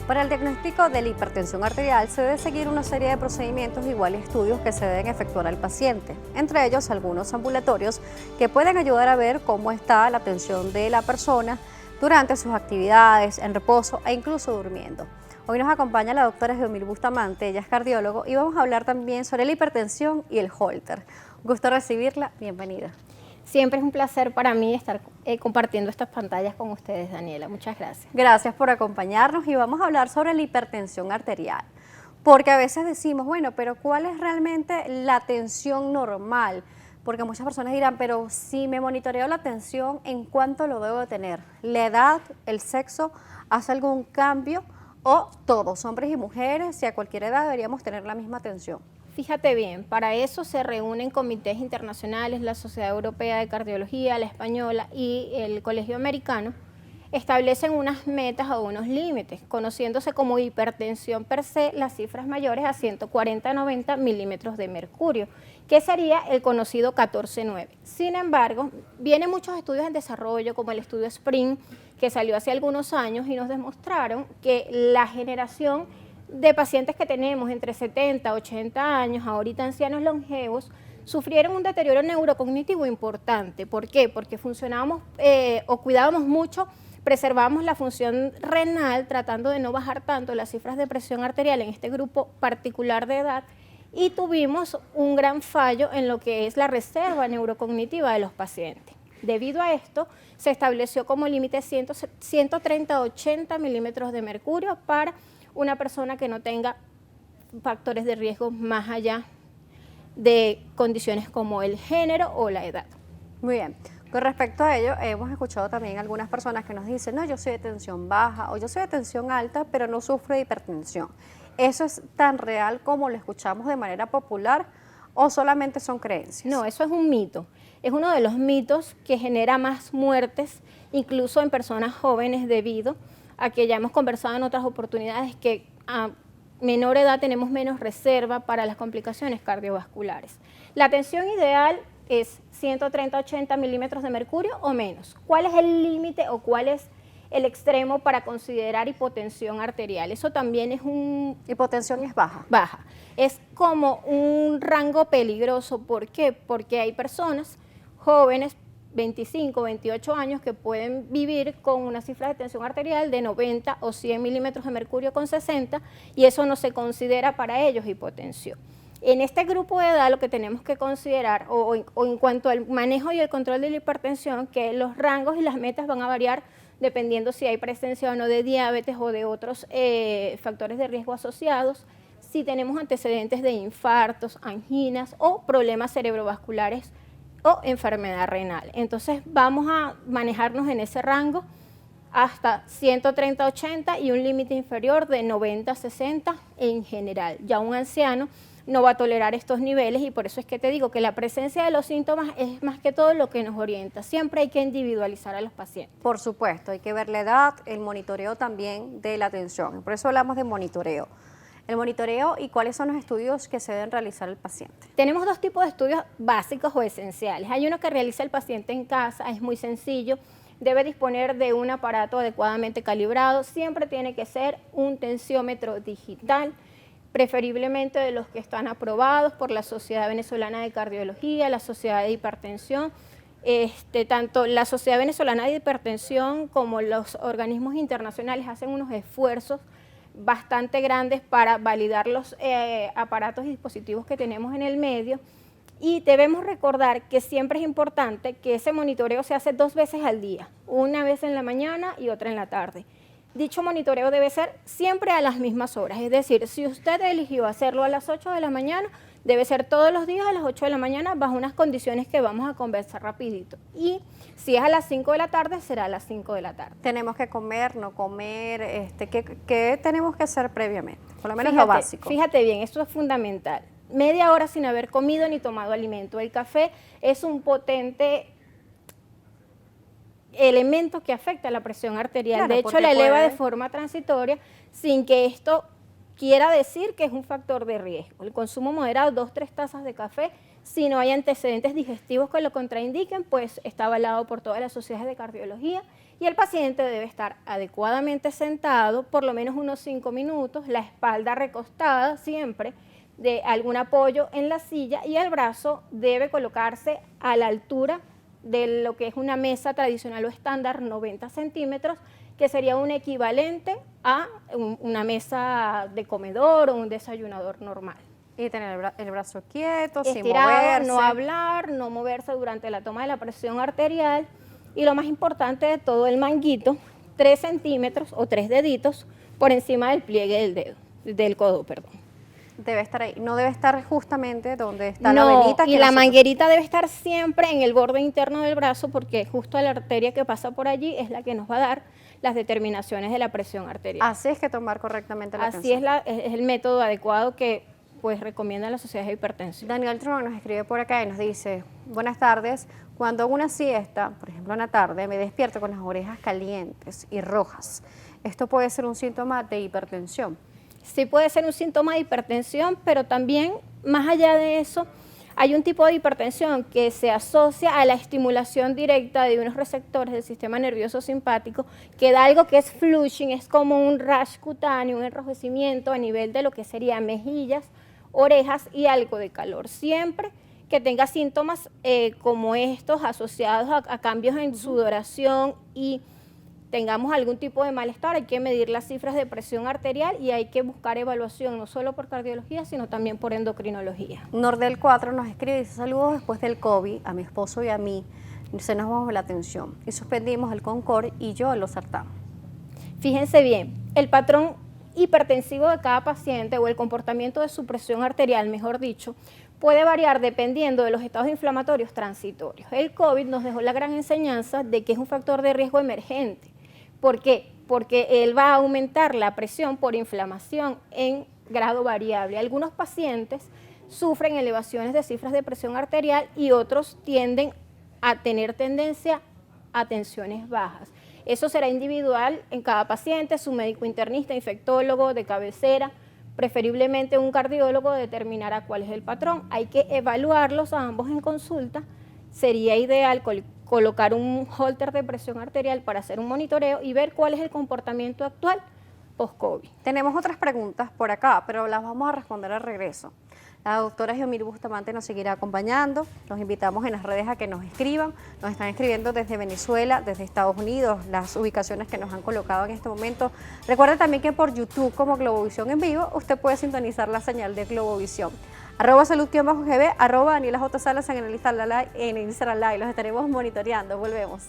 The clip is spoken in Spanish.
Para el diagnóstico de la hipertensión arterial se debe seguir una serie de procedimientos igual estudios que se deben efectuar al paciente, entre ellos algunos ambulatorios que pueden ayudar a ver cómo está la tensión de la persona durante sus actividades, en reposo e incluso durmiendo. Hoy nos acompaña la doctora Geomil Bustamante, ella es cardiólogo, y vamos a hablar también sobre la hipertensión y el Holter. Gusto recibirla, bienvenida. Siempre es un placer para mí estar compartiendo estas pantallas con ustedes, Daniela. Muchas gracias. Gracias por acompañarnos y vamos a hablar sobre la hipertensión arterial. Porque a veces decimos, bueno, pero ¿cuál es realmente la tensión normal? Porque muchas personas dirán, pero si me monitoreo la tensión, ¿en cuánto lo debo de tener? ¿La edad, el sexo, hace algún cambio? ¿O todos, hombres y mujeres, y a cualquier edad deberíamos tener la misma tensión? Fíjate bien, para eso se reúnen comités internacionales, la Sociedad Europea de Cardiología, la Española y el Colegio Americano, establecen unas metas o unos límites, conociéndose como hipertensión per se, las cifras mayores a 140-90 milímetros de mercurio, que sería el conocido 14-9. Sin embargo, vienen muchos estudios en desarrollo, como el estudio SPRING, que salió hace algunos años y nos demostraron que la generación de pacientes que tenemos entre 70 y 80 años, ahorita ancianos longevos, sufrieron un deterioro neurocognitivo importante. ¿Por qué? Porque funcionábamos o cuidábamos mucho, preservábamos la función renal, tratando de no bajar tanto las cifras de presión arterial en este grupo particular de edad, y tuvimos un gran fallo en lo que es la reserva neurocognitiva de los pacientes. Debido a esto, se estableció como límite 130-80 milímetros de mercurio para una persona que no tenga factores de riesgo más allá de condiciones como el género o la edad. Muy bien. Con respecto a ello, hemos escuchado también algunas personas que nos dicen, no, yo soy de tensión baja o yo soy de tensión alta, pero no sufro de hipertensión. ¿Eso es tan real como lo escuchamos de manera popular o solamente son creencias? No, eso es un mito. Es uno de los mitos que genera más muertes, incluso en personas jóvenes, debido a que ya hemos conversado en otras oportunidades que a menor edad tenemos menos reserva para las complicaciones cardiovasculares. La tensión ideal es 130-80 milímetros de mercurio o menos. ¿Cuál es el límite o cuál es el extremo para considerar hipotensión arterial? Eso también es un... Hipotensión es baja. Baja. Es como un rango peligroso. ¿Por qué? Porque hay personas jóvenes, 25, 28 años, que pueden vivir con una cifra de tensión arterial de 90 o 100 milímetros de mercurio con 60, y eso no se considera para ellos hipotensión. En este grupo de edad lo que tenemos que considerar, o en cuanto al manejo y el control de la hipertensión, que los rangos y las metas van a variar dependiendo si hay presencia o no de diabetes o de otros factores de riesgo asociados, si tenemos antecedentes de infartos, anginas o problemas cerebrovasculares o enfermedad renal. Entonces vamos a manejarnos en ese rango hasta 130-80 y un límite inferior de 90-60 en general. Ya un anciano no va a tolerar estos niveles, y por eso es que te digo que la presencia de los síntomas es más que todo lo que nos orienta. Siempre hay que individualizar a los pacientes. Por supuesto, hay que ver la edad, el monitoreo también de la tensión. Por eso hablamos de monitoreo. El monitoreo y cuáles son los estudios que se deben realizar el paciente. Tenemos dos tipos de estudios básicos o esenciales. Hay uno que realiza el paciente en casa, es muy sencillo, debe disponer de un aparato adecuadamente calibrado, siempre tiene que ser un tensiómetro digital, preferiblemente de los que están aprobados por la Sociedad Venezolana de Cardiología, la Sociedad de Hipertensión. Tanto la Sociedad Venezolana de Hipertensión como los organismos internacionales hacen unos esfuerzos bastante grandes para validar los aparatos y dispositivos que tenemos en el medio, y debemos recordar que siempre es importante que ese monitoreo se hace 2 veces al día, una vez en la mañana y otra en la tarde. Dicho monitoreo debe ser siempre a las mismas horas, es decir, si usted eligió hacerlo a las 8 de la mañana, debe ser todos los días a las 8 de la mañana bajo unas condiciones que vamos a conversar rapidito. Y si es a las 5 de la tarde, será a las 5 de la tarde. Tenemos que comer, no comer, ¿qué tenemos que hacer previamente? Por lo menos lo básico. Fíjate bien, esto es fundamental. Media hora sin haber comido ni tomado alimento. El café es un potente elemento que afecta la presión arterial. Claro, de hecho, la eleva de forma transitoria sin que esto quiera decir que es un factor de riesgo. El consumo moderado, 2-3 tazas de café, si no hay antecedentes digestivos que lo contraindiquen, pues está avalado por todas las sociedades de cardiología y el paciente debe estar adecuadamente sentado, por lo menos unos 5 minutos, la espalda recostada siempre, de algún apoyo en la silla, y el brazo debe colocarse a la altura de lo que es una mesa tradicional o estándar, 90 centímetros, que sería un equivalente a una mesa de comedor o un desayunador normal. Y tener el brazo quieto, sin Estirado, moverse. no hablar, no moverse durante la toma de la presión arterial. Y lo más importante de todo, el manguito, 3 centímetros o 3 deditos por encima del pliegue del dedo, del codo, perdón. Debe estar ahí, no debe estar justamente donde está la No, venita. y la manguerita debe estar siempre en el borde interno del brazo, porque justo la arteria que pasa por allí es la que nos va a dar las determinaciones de la presión arterial. Así es que tomar correctamente la Así tensión. es el método adecuado que pues recomienda la Sociedad de Hipertensión. Daniel Truman nos escribe por acá y nos dice: buenas tardes, cuando hago una siesta, por ejemplo en la tarde, me despierto con las orejas calientes y rojas. ¿Esto puede ser un síntoma de hipertensión? Sí puede ser un síntoma de hipertensión, pero también, más allá de eso, hay un tipo de hipertensión que se asocia a la estimulación directa de unos receptores del sistema nervioso simpático, que da algo que es flushing, es como un rash cutáneo, un enrojecimiento a nivel de lo que serían mejillas, orejas y algo de calor. Siempre que tenga síntomas como estos asociados a cambios en sudoración y tengamos algún tipo de malestar, hay que medir las cifras de presión arterial y hay que buscar evaluación no solo por cardiología, sino también por endocrinología. Nordel 4 nos escribe y dice: saludos, después del COVID, a mi esposo y a mí se nos bajó la tensión y suspendimos el Concord y yo el losartán. Fíjense bien, el patrón hipertensivo de cada paciente o el comportamiento de su presión arterial, mejor dicho, puede variar dependiendo de los estados inflamatorios transitorios. El COVID nos dejó la gran enseñanza de que es un factor de riesgo emergente. ¿Por qué? Porque él va a aumentar la presión por inflamación en grado variable. Algunos pacientes sufren elevaciones de cifras de presión arterial y otros tienden a tener tendencia a tensiones bajas. Eso será individual en cada paciente, su médico internista, infectólogo de cabecera, preferiblemente un cardiólogo determinará cuál es el patrón. Hay que evaluarlos a ambos en consulta. Sería ideal colocar un holter de presión arterial para hacer un monitoreo y ver cuál es el comportamiento actual post-COVID. Tenemos otras preguntas por acá, pero las vamos a responder al regreso. La doctora Geomir Bustamante nos seguirá acompañando. Los invitamos en las redes a que nos escriban. Nos están escribiendo desde Venezuela, desde Estados Unidos, las ubicaciones que nos han colocado en este momento. Recuerden también que por YouTube como Globovisión en vivo, usted puede sintonizar la señal de Globovisión. @salud_gb, @DanielaJ Salas en Instagram Live. Los estaremos monitoreando. Volvemos.